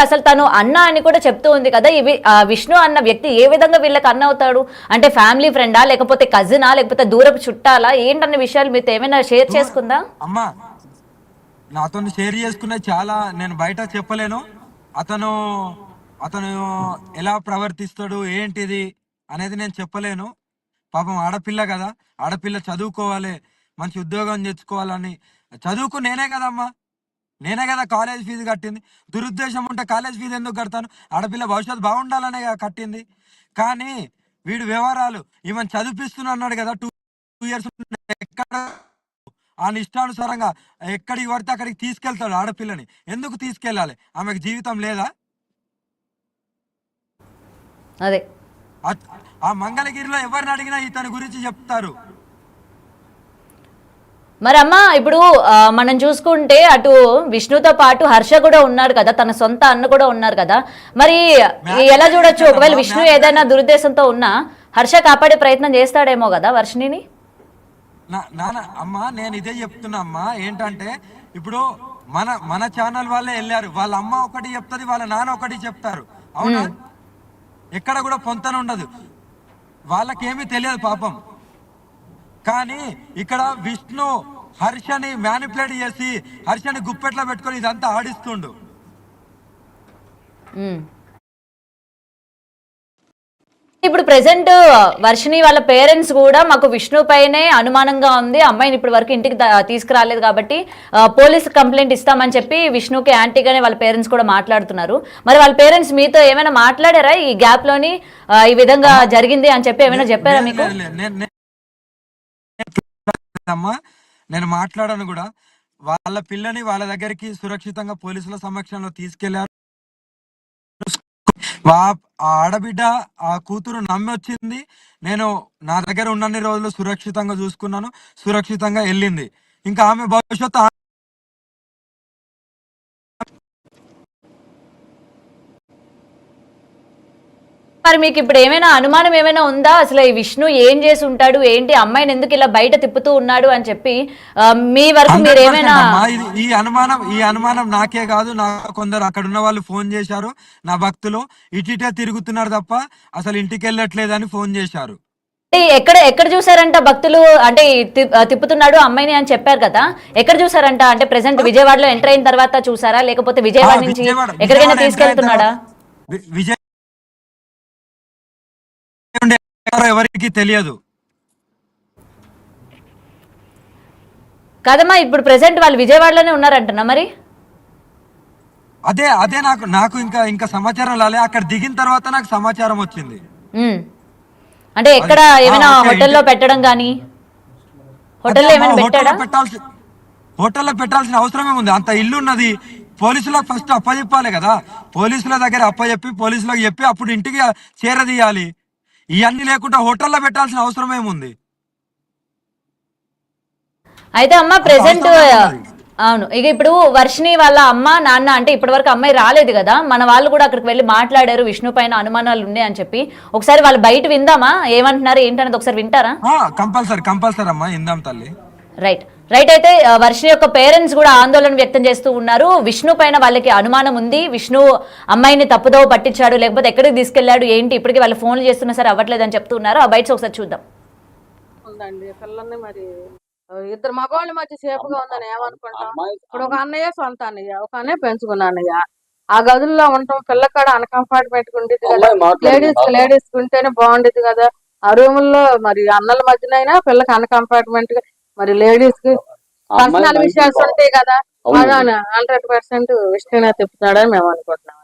అసలు తను అన్న అని కూడా చెప్తూ ఉంది కదా. ఇవి విష్ణు అన్న వ్యక్తి ఏ విధంగా వీళ్ళకి అన్న అవుతాడు అంటే ఫ్యామిలీ ఫ్రెండా, లేకపోతే కజినా, లేకపోతే దూరపు చుట్టాలా, ఏంటన్న విషయాలు మీతో ఏమైనా షేర్ చేసుకుందా? అమ్మా నాతో షేర్ చేసుకునే చాలా నేను బయట చెప్పలేను. అతను అతను ఎలా ప్రవర్తిస్తాడు ఏంటిది అనేది నేను చెప్పలేను. పాపం ఆడపిల్ల కదా, ఆడపిల్ల చదువుకోవాలి, మంచి ఉద్యోగం తెచ్చుకోవాలని చదువుకు నేనే కదమ్మా, నేనే కదా కాలేజ్ ఫీజు కట్టింది. దురుద్దేశం ఉంటే కాలేజ్ ఫీజు ఎందుకు కడతాను? ఆడపిల్ల భవిష్యత్తు బాగుండాలనే కట్టింది. కానీ వీడు వ్యవహారాలు ఈమెను చదివిపిస్తున్నా అన్నాడు కదా 2 years. ఎక్కడ ఆయన ఇష్టానుసారంగా ఎక్కడికి పడితే అక్కడికి తీసుకెళ్తాడు ఆడపిల్లని. ఎందుకు తీసుకెళ్ళాలి? ఆమెకు జీవితం లేదా? అదే ఆ మంగళగిరిలో ఎవరిని అడిగినా ఇతని గురించి చెప్తారు. మరి అమ్మ ఇప్పుడు మనం చూసుకుంటే అటు విష్ణుతో పాటు హర్ష కూడా ఉన్నాడు కదా, తన సొంత అన్న కూడా ఉన్నారు కదా. మరి ఎలా చూడొచ్చు? ఒకవేళ విష్ణు ఏదైనా దురుద్దేశంతో ఉన్నా హర్ష కాపాడే ప్రయత్నం చేస్తాడేమో కదా వర్షిణిని. నాన్న అమ్మ నేను ఇదే చెప్తున్నా అమ్మా, ఏంటంటే ఇప్పుడు మన మన ఛానల్ వాళ్ళే వెళ్ళారు. వాళ్ళ అమ్మ ఒకటి చెప్తుంది, వాళ్ళ నాన్న ఒకటి చెప్తారు. అవునా? ఎక్కడ కూడా పొంతన ఉండదు, వాళ్ళకేమీ తెలియదు పాపం. కానీ ఇక్కడ విష్ణు హర్షని మ్యానిపులేట్ చేసి హర్షని గుప్పెట్లో పెట్టుకొని ఇదంతా ఆడిస్తుండు. ఇప్పుడు ప్రెసెంట్ వర్షిణి వాళ్ళ పేరెంట్స్ కూడా మాకు విష్ణు పైనే అనుమానంగా ఉంది, అమ్మాయిని ఇప్పటి వరకు ఇంటికి తీసుకురాలేదు కాబట్టి పోలీస్ కంప్లైంట్ ఇస్తామని చెప్పి విష్ణుకి యాంటీగానే వాళ్ళ పేరెంట్స్ కూడా మాట్లాడుతున్నారు. మరి వాళ్ళ పేరెంట్స్ మీతో ఏమైనా మాట్లాడారా ఈ గ్యాప్ లోని ఈ విధంగా జరిగింది అని చెప్పి ఏమైనా చెప్పారా మీకు? నేను మాట్లాడాను కూడా. వాళ్ళ పిల్లని వాళ్ళ దగ్గరికి సురక్షితంగా పోలీసుల సమక్షంలో తీసుకెళ్లారు. ఆడబిడ్డ ఆ కూతురు నమ్మి వచ్చింది. నేను నా దగ్గర ఉన్నన్ని రోజులు సురక్షితంగా చూసుకున్నాను, సురక్షితంగా వెళ్ళింది. ఇంకా ఆమె భవిష్యత్తు మరి మీకు ఇప్పుడు ఏమైనా అనుమానం ఏమైనా ఉందా? అసలు ఈ విష్ణు ఏం చేసి ఉంటాడు, ఏంటి అమ్మాయిని ఎందుకు ఇలా బయట తిప్పుతూ ఉన్నాడు అని చెప్పి మీ వరకు మీరు ఏమైనా? ఈ అనుమానం నాకే కాదు, నాకు కొందరు అక్కడ ఉన్న వాళ్ళు ఫోన్ చేశారు. నా భక్తులు ఇటీటే తిరుగుతున్నారు తప్ప అసలు ఇంటికి వెళ్ళట్లేదని ఫోన్ చేశారు. ఎక్కడ ఎక్కడ చూసారంట భక్తులు? అంటే తిప్పుతున్నాడు అమ్మాయిని అని చెప్పారు కదా, ఎక్కడ చూసారంట? అంటే ప్రెసెంట్ విజయవాడలో ఎంటర్ అయిన తర్వాత చూసారా, లేకపోతే విజయవాడ నుంచి ఎక్కడికైనా తీసుకెళ్తున్నాడా? ఎవరికి తెలియదు కదమ్మా. ఇప్పుడు ప్రెసెంట్ వాళ్ళు విజయవాడలోనే ఉన్నారంటున్నా. మరి అదే అదే నాకు ఇంకా సమాచారం రాలే. అక్కడ దిగిన తర్వాత నాకు సమాచారం వచ్చింది. అంటే ఎక్కడ ఏమైనా హోటల్లో పెట్టడం కానీ, హోటల్లో ఏమైనా పెట్టాడా? హోటల్లో పెట్టాల్సిన అవసరమే ఉంది. అంత ఇల్లు ఉన్నది. పోలీసులకు ఫస్ట్ అప్పచెప్పాలి కదా. పోలీసుల దగ్గర అప్పచెప్పి పోలీసులకు చెప్పి అప్పుడు ఇంటికి చేరదీయాలి. ఇవన్నీ లేకుండా హోటల్లో పెట్టాల్సిన అవసరం ఏముంది? అయితే అమ్మ ప్రెసెంట్ అవును, ఇక ఇప్పుడు వర్షిణి వాళ్ళ అమ్మ నాన్న అంటే ఇప్పటి వరకు అమ్మాయి రాలేదు కదా, మన వాళ్ళు కూడా అక్కడికి వెళ్ళి మాట్లాడారు విష్ణు పైన అనుమానాలు ఉన్నాయి అని చెప్పి. ఒకసారి వాళ్ళు బయట విందామా ఏమంటున్నారు ఏంటనేది? ఒకసారి వింటారా? కంపల్సరీ అమ్మా, ఇందాం తల్లి. రైట్ రైట్ అయితే వర్షిణి యొక్క పేరెంట్స్ కూడా ఆందోళన వ్యక్తం చేస్తూ ఉన్నారు. విష్ణు పైన వాళ్ళకి అనుమానం ఉంది, విష్ణు అమ్మాయిని తప్పుదోవ పట్టించాడు, లేకపోతే ఎక్కడికి తీసుకెళ్లాడు ఏంటి, ఇప్పటికీ వాళ్ళు ఫోన్లు చేస్తున్నా సరే అవ్వట్లేదు అని చెప్తున్నారు. ఆ బయట ఒకసారి చూద్దాం. మరి ఇద్దరు మగవాళ్ళ మధ్య సేఫ్గా ఉందని ఏమనుకుంటాం? ఇప్పుడు ఒక అన్నయ్య సొంత అన్నయ్య, ఒక అన్నయ్య పెంచుకున్న అన్నయ్య. ఆ గదుల్లో ఉండటం పిల్లకాడ అన్కంఫర్టబుల్ ఉండేది కదా, లేడీస్ ఉంటేనే బాగుండేది కదా. ఆ రూముల్లో మరి అన్నల మధ్యనైనా పిల్లకి అన్కంఫర్టబుల్ గా, మరి లేడీస్ కి పర్సనల్ విషయాలు ఉంటాయి కదా. 100% విష్ణునే తిప్పుతున్నాడని మేము అనుకుంటున్నాం.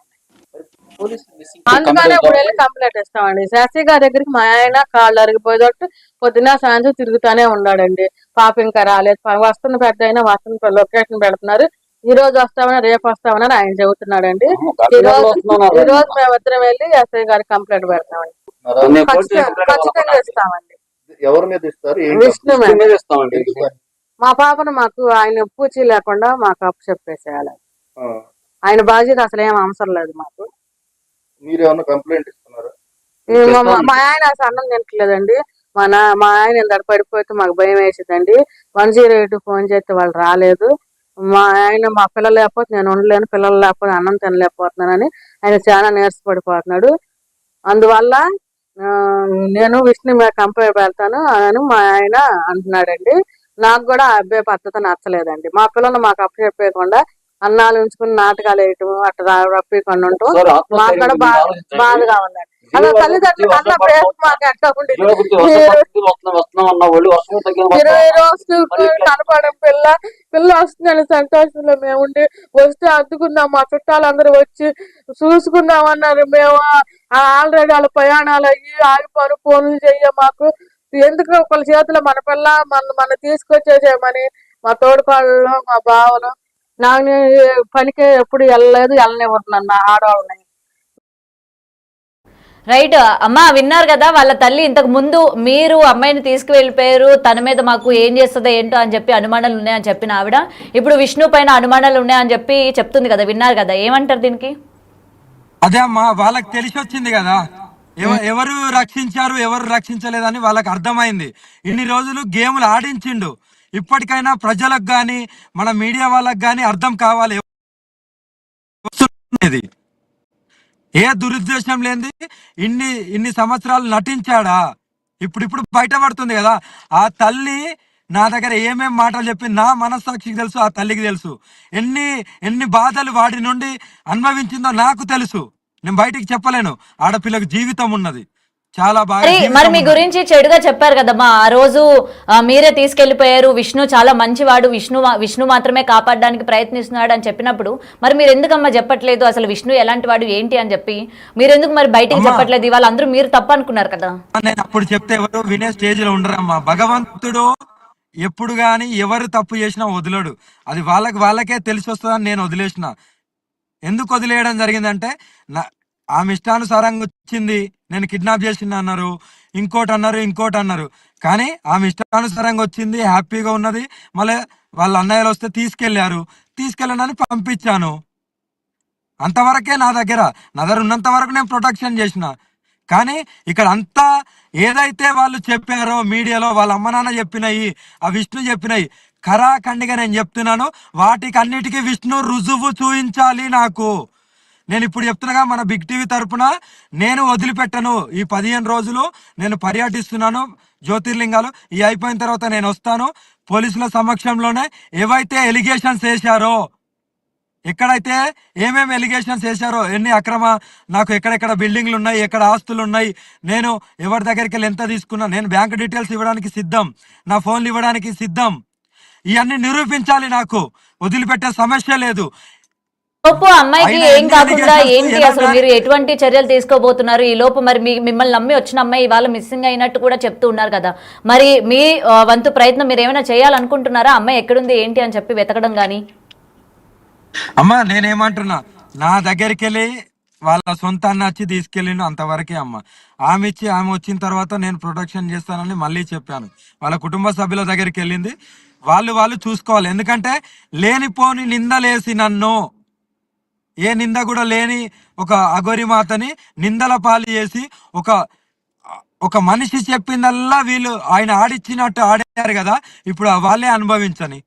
అందుకనే ఇప్పుడు వెళ్ళి కంప్లైంట్ ఇస్తామండి. శాస్త్రి గారి దగ్గరికి మా ఆయన కాళ్ళు అరిగిపోయేటట్టు పొద్దున సాయంత్రం తిరుగుతానే ఉన్నాడండి. పాప ఇంకా రాలేదు, వస్తున్న పెద్ద అయినా వస్తున్న లొకేషన్ పెడుతున్నారు. ఈ రోజు వస్తామని రేపు వస్తామని ఆయన చెబుతున్నాడండి. ఈ రోజు మేమిద్దరం వెళ్ళి ఎస్ఐ గారికి కంప్లైంట్ పెడతామండి. ఖచ్చితంగా ఇస్తామండి. విష్ణు మా పాపను మాకు ఆయన పూచి లేకుండా మాకు అప్పు చెప్పేసేయాలి. ఆయన బాధ్యత అసలు ఏం అవసరం లేదు మాకు. మా ఆయన అసలు అన్నం తింటలేదండి. మా ఆయన ఇంత పడిపోతే మాకు భయం వేసిందండి. 108 ఫోన్ చేస్తే వాళ్ళు రాలేదు. మా పిల్లలు లేకపోతే నేను ఉండలేను, పిల్లలు లేకపోతే అన్నం తినలేకపోతున్నానని ఆయన చాలా నీరసపడిపోతున్నాడు. అందువల్ల ఆ, నేను విష్ణు మీద కంపెనీ పెడతాను అని మా ఆయన అంటున్నాడండి. నాకు కూడా ఆ అబ్బాయి పద్ధతి నచ్చలేదండి. మా పిల్లలు మాకు అప్పచెప్పేయకుండా అన్నాలు ఉంచుకుని నాటకాలు వేయటం అట్లా రప్పికుండా ఉండటం సార్ మాకు కూడా ఆత్మస్థైర్యం మీరు ఆలోచించండి. బాధగా ఉందండి. అసలు విజయవాడ తల్లిదండ్రులు అన్న వర్షం ప్రేమ పడుతున్నా మాకు ఎట్లా ఉండేది? విజయవాడ వస్తున్నాం అన్న వాళ్ళు వర్షం తగ్గిన 20 రోజులు కనపడం పిల్ల వస్తుందని సంతోషంలో మేము ఉండి వస్తే అద్దుకుందాం, మా చుట్టాలందరూ వచ్చి చూసుకుందాం అన్నారు. మేము ఆల్రెడీ వాళ్ళ ప్రయాణాలు అయ్యి ఆగిపోను, ఫోన్లు చెయ్య మాకు ఎందుకు ఒకళ్ళ చేతిలో మన పిల్ల మన తీసుకొచ్చేసేయమని మా తోడుకోళ్ళు మా బావలు నాకు పనికి ఎప్పుడు వెళ్ళలేదు, వెళ్ళనివ్వరు నా ఆడవాళ్ళని. రైట్ అమ్మా, విన్నారు కదా వాళ్ళ తల్లి ఇంతకు ముందు మీరు అమ్మాయిని తీసుకువెళ్ళిపోయారు, తన మీద మాకు ఏం చేస్తుందో ఏంటో అని చెప్పి అనుమానాలు ఉన్నాయని చెప్పిన ఆవిడ ఇప్పుడు విష్ణు పైన అనుమానాలు ఉన్నాయని చెప్పి చెప్తుంది కదా, విన్నారు కదా, ఏమంటారు దీనికి? అదే అమ్మా, వాళ్ళకి తెలిసి వచ్చింది కదా ఎవరు రక్షించారు ఎవరు రక్షించలేదని వాళ్ళకి అర్థమైంది. ఇన్ని రోజులు గేములు ఆడించిండు. ఇప్పటికైనా ప్రజలకు గాని మన మీడియా వాళ్ళకి గాని అర్థం కావాలి వస్తున్నది. ఏ దురుద్దేశం లేనిది ఇన్ని ఇన్ని సంవత్సరాలు నటించాడా, ఇప్పుడు బయటపడుతుంది కదా. ఆ తల్లి నా దగ్గర ఏమేం మాటలు చెప్పింది నా మనస్సాక్షికి తెలుసు, ఆ తల్లికి తెలుసు. ఎన్ని ఎన్ని బాధలు వాడి నుండి అనుభవించిందో నాకు తెలుసు. నేను బయటికి చెప్పలేను. ఆడపిల్లకు జీవితం ఉన్నది, చాలా బాగా మరి జీవితం మీ ఉన్నది. గురించి చెడుగా చెప్పారు కదమ్మా ఆ రోజు. మీరే తీసుకెళ్లిపోయారు, విష్ణు చాలా మంచివాడు, విష్ణు మాత్రమే కాపాడడానికి ప్రయత్నిస్తున్నాడు అని చెప్పినప్పుడు మరి మీరు ఎందుకమ్మా చెప్పట్లేదు అసలు విష్ణు ఎలాంటి వాడు ఏంటి అని చెప్పి? మీరు ఎందుకు మరి బయటికి అమ్మా, చెప్పట్లేదు? ఇవాళ అందరూ మీరు తప్పు అనుకున్నారు కదా. నేను అప్పుడు చెప్తే ఎవరు వినే స్టేజ్ లో ఉండరమ్మా. భగవంతుడు ఎప్పుడు గాని ఎవరు తప్పు చేసినా వదలడు. అది వాళ్ళకే తెలిసి వస్తుందని నేను వదిలేసిన. ఎందుకు వదిలేయడం జరిగిందంటే ఆమె ఇష్టానుసారంగా వచ్చింది, నేను కిడ్నాప్ చేసిన అన్నారు, ఇంకోటి అన్నారు. కానీ ఆమె ఇష్టానుసారంగా వచ్చింది, హ్యాపీగా ఉన్నది. మళ్ళీ వాళ్ళ అన్నయ్యలు వస్తే తీసుకెళ్ళనని పంపించాను. అంతవరకే నా దగ్గర ఉన్నంత వరకు నేను ప్రొటెక్షన్ చేసిన. కానీ ఇక్కడ అంతా ఏదైతే వాళ్ళు చెప్పారో మీడియాలో వాళ్ళ అమ్మ నాన్న చెప్పినాయి, ఆ విష్ణు చెప్పినాయి, ఖరాఖండిగా నేను చెప్తున్నాను. వాటికి అన్నిటికీ విష్ణు రుజువు చూపించాలి నాకు. నేను ఇప్పుడు చెప్తున్నాగా, మన బిగ్ టీవీ తరపున నేను వదిలిపెట్టను. ఈ 15 రోజులు నేను పర్యటిస్తున్నాను జ్యోతిర్లింగాలు. ఈ అయిపోయిన తర్వాత నేను వస్తాను. పోలీసుల సమక్షంలోనే ఏవైతే ఎలిగేషన్స్ వేశారో, ఎక్కడైతే ఏమేమి ఎలిగేషన్స్ వేశారో, ఎన్ని అక్రమ నాకు ఎక్కడెక్కడ బిల్డింగ్లు ఉన్నాయి, ఎక్కడ ఆస్తులు ఉన్నాయి, నేను ఎవరి దగ్గరికి వెళ్ళి ఎంత తీసుకున్నా, నేను బ్యాంక్ డీటెయిల్స్ ఇవ్వడానికి సిద్ధం, నా ఫోన్లు ఇవ్వడానికి సిద్ధం. ఇవన్నీ నిరూపించాలి నాకు. వదిలిపెట్టే సమస్య లేదు. లోపు అమ్మాయికి ఏం కాకుండా ఏంటి అసలు మీరు ఎటువంటి చర్యలు తీసుకోబోతున్నారు? ఈ లోపు మరి మిమ్మల్ని నమ్మి వచ్చిన అమ్మాయి ఇవాళ మిస్సింగ్ అయినట్టు కూడా చెప్తూ ఉన్నారు కదా, మరి మీ వంతు ప్రయత్నం మీరు ఏమైనా చేయాలనుకుంటున్నారా? అమ్మాయి ఎక్కడుంది ఏంటి అని చెప్పి వెతకడం గానీ. అమ్మా, నేనేమంటున్నా, నా దగ్గరికి వెళ్ళి వాళ్ళ సొంత అన్న వచ్చి తీసుకెళ్ళిండు, అంతవరకే అమ్మ. ఆమె వచ్చిన తర్వాత నేను ప్రొటెక్షన్ చేస్తానని మళ్ళీ చెప్పాను. వాళ్ళ కుటుంబ సభ్యుల దగ్గరికి వెళ్ళింది. వాళ్ళు చూసుకోవాలి. ఎందుకంటే లేనిపోని నిందలేసి నన్ను, ఏ నింద కూడా లేని ఒక అగోరి మాతని నిందల పాలు చేసి ఒక మనిషి చెప్పిందల్లా వీళ్ళు ఆయన ఆడిచ్చినట్టు ఆడారు కదా. ఇప్పుడు వాళ్ళే అనుభవించని.